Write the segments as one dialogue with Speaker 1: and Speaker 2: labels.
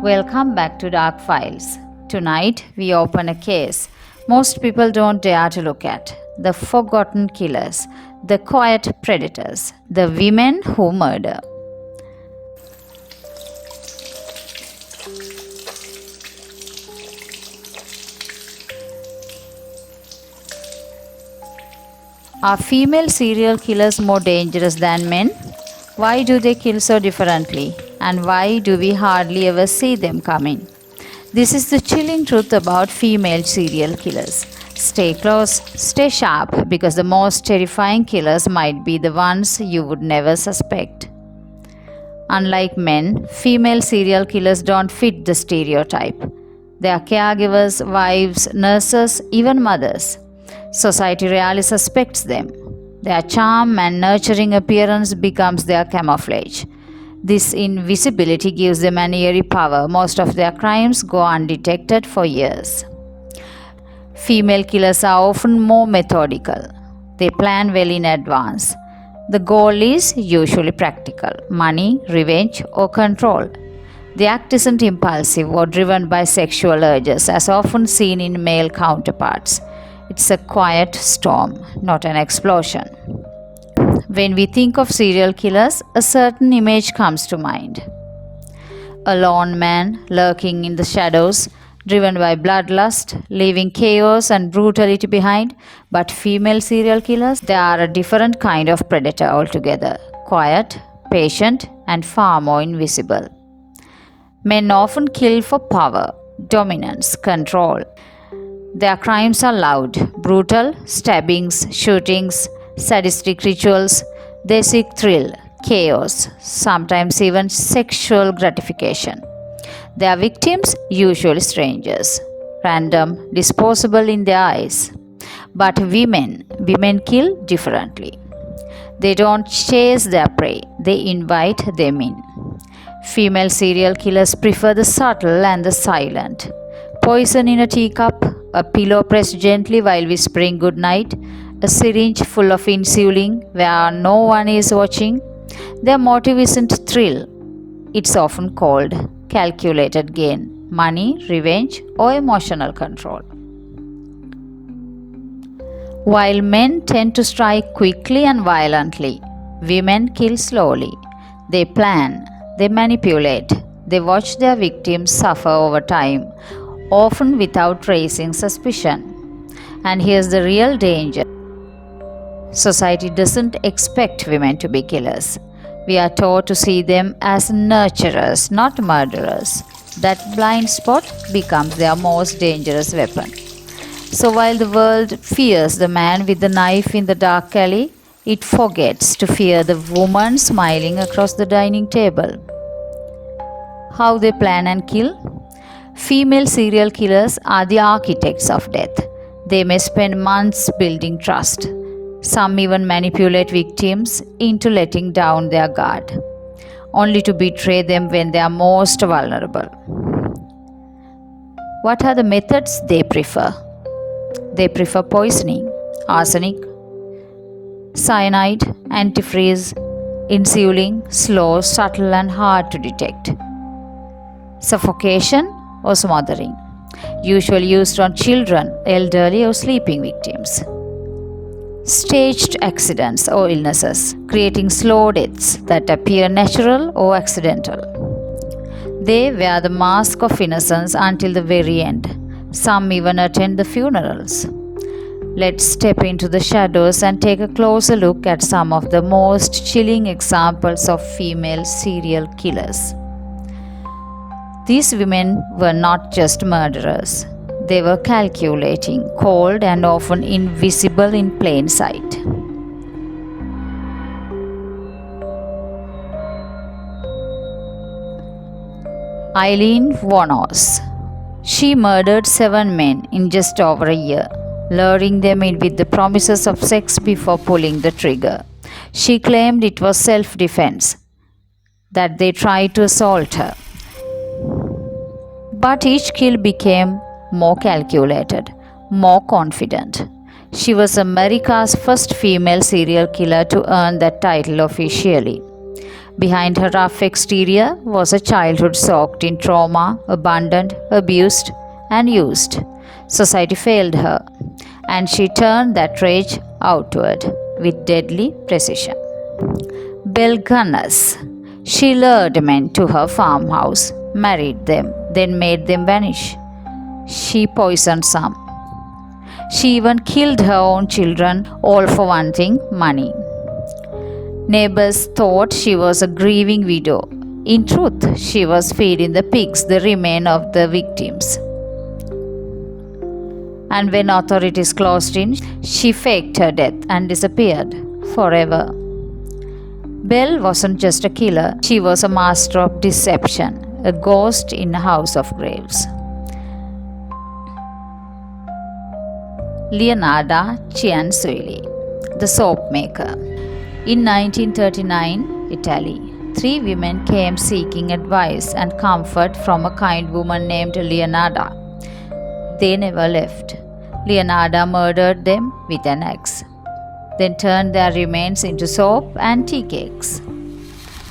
Speaker 1: Welcome back to Dark Files. Tonight we open a case most people don't dare to look at: the forgotten killers, the quiet predators, the women who murder. Are female serial killers more dangerous than men? Why do they kill so differently? And why do we hardly ever see them coming? This is the chilling truth about female serial killers. Stay close, stay sharp, because the most terrifying killers might be the ones you would never suspect. Unlike men, female serial killers don't fit the stereotype. They are caregivers, wives, nurses, even mothers. Society rarely suspects them. Their charm and nurturing appearance becomes their camouflage. This invisibility gives them an eerie power. Most of their crimes go undetected for years. Female killers are often more methodical. They plan well in advance. The goal is usually practical: money, revenge, or control. The act isn't impulsive or driven by sexual urges, as often seen in male counterparts. It's a quiet storm, not an explosion. When we think of serial killers, a certain image comes to mind: a lone man lurking in the shadows, driven by bloodlust, leaving chaos and brutality behind. But female serial killers, they are a different kind of predator altogether: quiet, patient, and far more invisible. Men often kill for power, dominance, control. Their crimes are loud, brutal: stabbings, shootings, sadistic rituals. They seek thrill, chaos, sometimes even sexual gratification. Their victims, usually strangers, random, disposable in their eyes. But women kill differently. They don't chase their prey, they invite them in. Female serial killers prefer the subtle and the silent: poison in a teacup, a pillow pressed gently while whispering goodnight, a syringe full of insulin where no one is watching. Their motive isn't thrill, it's often called calculated gain: money, revenge, or emotional control. While men tend to strike quickly and violently, women kill slowly. They plan, they manipulate, they watch their victims suffer over time, often without raising suspicion. And here's the real danger: society doesn't expect women to be killers. We are taught to see them as nurturers, not murderers. That blind spot becomes their most dangerous weapon. So while the world fears the man with the knife in the dark alley, it forgets to fear the woman smiling across the dining table. How they plan and kill? Female serial killers are the architects of death. They may spend months building trust. Some even manipulate victims into letting down their guard, only to betray them when they are most vulnerable. What are the methods they prefer? They prefer poisoning: arsenic, cyanide, antifreeze, insulin, slow, subtle, and hard to detect. Suffocation or smothering, usually used on children, elderly, or sleeping victims. Staged accidents or illnesses, creating slow deaths that appear natural or accidental. They wear the mask of innocence until the very end. Some even attend the funerals. Let's step into the shadows and take a closer look at some of the most chilling examples of female serial killers. These women were not just murderers. They were calculating, cold, and often invisible in plain sight. Eileen Wuornos. She murdered 7 men in just over a year, luring them in with the promises of sex before pulling the trigger. She claimed it was self-defense, that they tried to assault her. But each kill became more calculated, more confident. She was America's first female serial killer to earn that title officially. Behind her rough exterior was a childhood soaked in trauma, abandoned, abused, and used. Society failed her, and she turned that rage outward with deadly precision. Belle Gunness. She lured men to her farmhouse, married them, then made them vanish. She poisoned some. She even killed her own children, all for wanting money. Neighbors thought she was a grieving widow. In truth, she was feeding the pigs the remains of the victims. And when authorities closed in, she faked her death and disappeared forever. Belle wasn't just a killer, she was a master of deception, a ghost in a house of graves. Leonarda Cianciulli, the soap maker. In 1939, Italy, 3 women came seeking advice and comfort from a kind woman named Leonarda. They never left. Leonarda murdered them with an axe, then turned their remains into soap and tea cakes.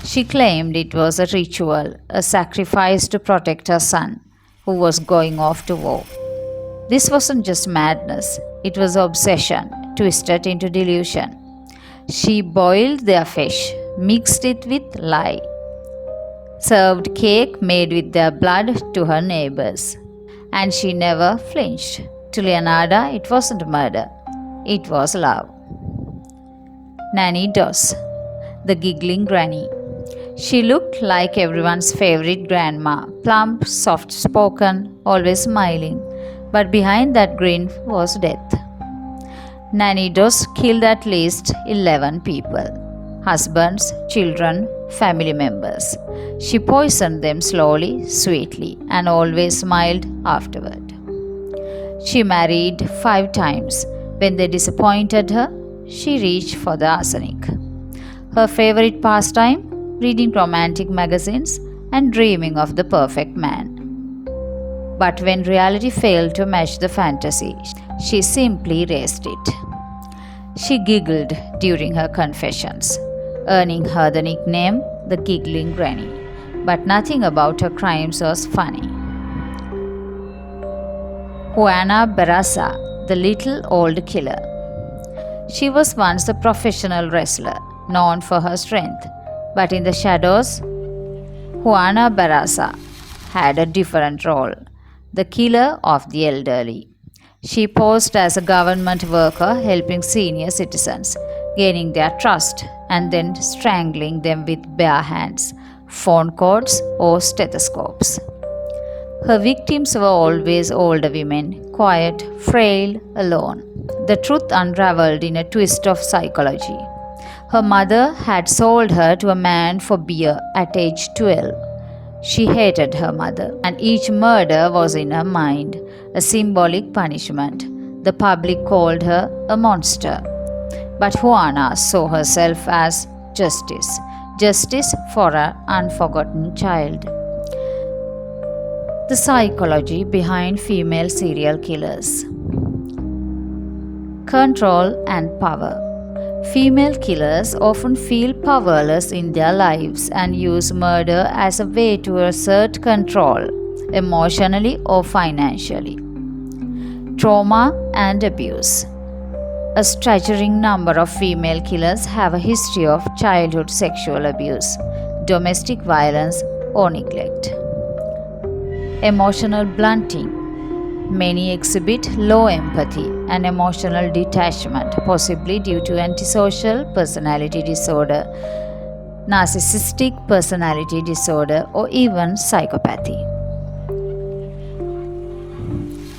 Speaker 1: She claimed it was a ritual, a sacrifice to protect her son, who was going off to war. This wasn't just madness, it was obsession, twisted into delusion. She boiled their fish, mixed it with lye, served cake made with their blood to her neighbors, and she never flinched. To Leonarda, it wasn't murder, it was love. Nanny Doss, the giggling granny. She looked like everyone's favorite grandma, plump, soft-spoken, always smiling, but behind that grin was death. Nanny Doss killed at least 11 people, husbands, children, family members. She poisoned them slowly, sweetly, and always smiled afterward. She married 5 times. When they disappointed her, she reached for the arsenic. Her favorite pastime? Reading romantic magazines and dreaming of the perfect man. But when reality failed to match the fantasy, she simply erased it. She giggled during her confessions, earning her the nickname the Giggling Granny. But nothing about her crimes was funny. Juana Barraza, the little old killer. She was once a professional wrestler, known for her strength. But in the shadows, Juana Barraza had a different role, the killer of the elderly. She posed as a government worker helping senior citizens, gaining their trust and then strangling them with bare hands, phone cords, or stethoscopes. Her victims were always older women, quiet, frail, alone. The truth unraveled in a twist of psychology. Her mother had sold her to a man for beer at age 12. She hated her mother, and each murder was in her mind, a symbolic punishment. The public called her a monster. But Juana saw herself as justice, justice for an unforgotten child. The psychology behind female serial killers. Control and power. Female killers often feel powerless in their lives and use murder as a way to assert control, emotionally or financially. Trauma and abuse. A staggering number of female killers have a history of childhood sexual abuse, domestic violence, or neglect. Emotional blunting. Many exhibit low empathy and emotional detachment, possibly due to antisocial personality disorder, narcissistic personality disorder, or even psychopathy.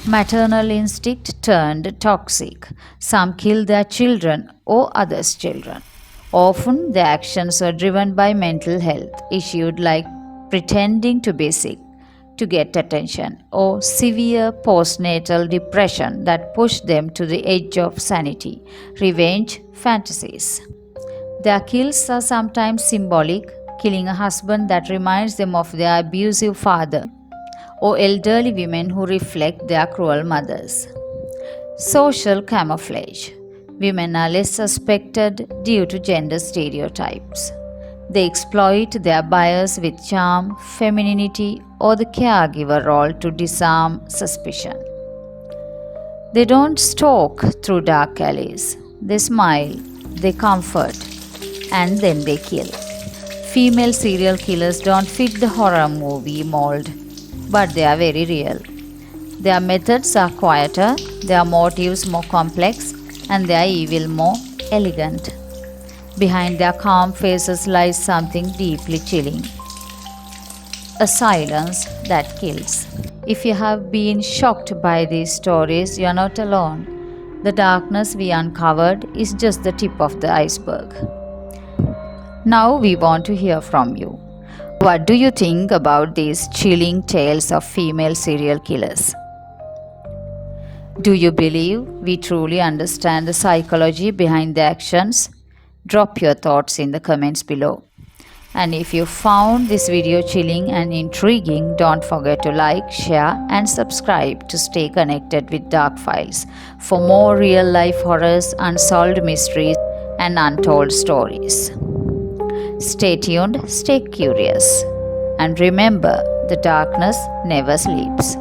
Speaker 1: Maternal instinct turned toxic. Some kill their children or others' children. Often, their actions are driven by mental health issues like pretending to be sick to get attention, or severe postnatal depression that push them to the edge of sanity, revenge fantasies. Their kills are sometimes symbolic, killing a husband that reminds them of their abusive father, or elderly women who reflect their cruel mothers. Social camouflage. Women are less suspected due to gender stereotypes. They exploit their bias with charm, femininity, or the caregiver role to disarm suspicion. They don't stalk through dark alleys. They smile, they comfort, and then they kill. Female serial killers don't fit the horror movie mold, but they are very real. Their methods are quieter, their motives more complex, and their evil more elegant. Behind their calm faces lies something deeply chilling, a silence that kills. If you have been shocked by these stories, you are not alone. The darkness we uncovered is just the tip of the iceberg. Now we want to hear from you. What do you think about these chilling tales of female serial killers? Do you believe we truly understand the psychology behind their actions? Drop your thoughts in the comments below. And if you found this video chilling and intriguing, don't forget to like, share, and subscribe to stay connected with Dark Files for more real life horrors, unsolved mysteries, and untold stories. Stay tuned, stay curious, and remember the darkness never sleeps.